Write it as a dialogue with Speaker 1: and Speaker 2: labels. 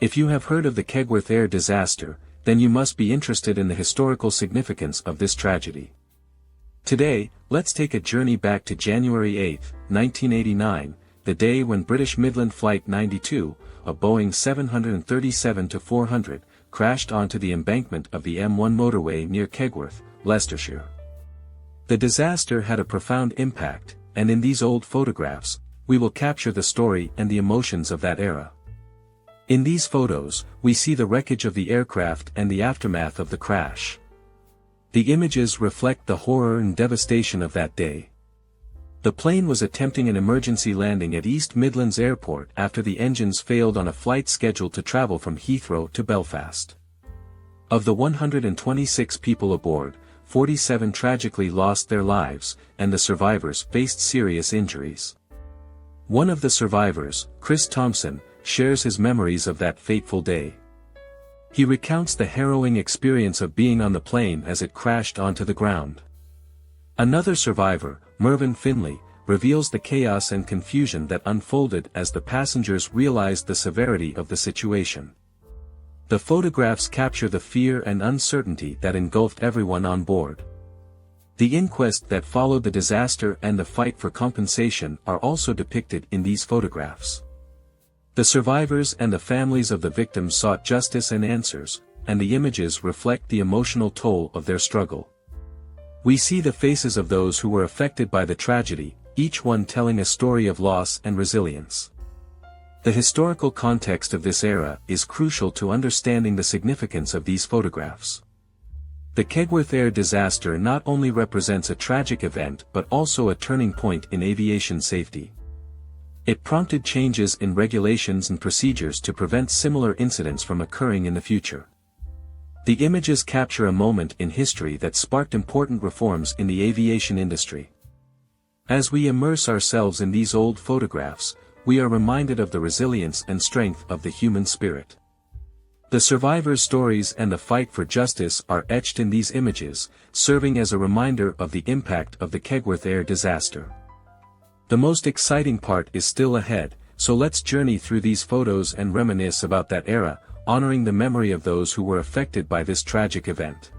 Speaker 1: If you have heard of the Kegworth Air Disaster, then you must be interested in the historical significance of this tragedy. Today, let's take a journey back to January 8, 1989, the day when British Midland Flight 92, a Boeing 737-400, crashed onto the embankment of the M1 motorway near Kegworth, Leicestershire. The disaster had a profound impact, and in these old photographs, we will capture the story and the emotions of that era. In these photos, we see the wreckage of the aircraft and the aftermath of the crash. The images reflect the horror and devastation of that day. The plane was attempting an emergency landing at East Midlands Airport after the engines failed on a flight scheduled to travel from Heathrow to Belfast. Of the 126 people aboard, 47 tragically lost their lives, and the survivors faced serious injuries. One of the survivors, Chris Thompson, shares his memories of that fateful day. He recounts the harrowing experience of being on the plane as it crashed onto the ground. Another survivor, Mervyn Finley, reveals the chaos and confusion that unfolded as the passengers realized the severity of the situation. The photographs capture the fear and uncertainty that engulfed everyone on board. The inquest that followed the disaster and the fight for compensation are also depicted in these photographs. The survivors and the families of the victims sought justice and answers, and the images reflect the emotional toll of their struggle. We see the faces of those who were affected by the tragedy, each one telling a story of loss and resilience. The historical context of this era is crucial to understanding the significance of these photographs. The Kegworth Air Disaster not only represents a tragic event but also a turning point in aviation safety. It prompted changes in regulations and procedures to prevent similar incidents from occurring in the future. The images capture a moment in history that sparked important reforms in the aviation industry. As we immerse ourselves in these old photographs, we are reminded of the resilience and strength of the human spirit. The survivors' stories and the fight for justice are etched in these images, serving as a reminder of the impact of the Kegworth Air Disaster. The most exciting part is still ahead, so let's journey through these photos and reminisce about that era, honoring the memory of those who were affected by this tragic event.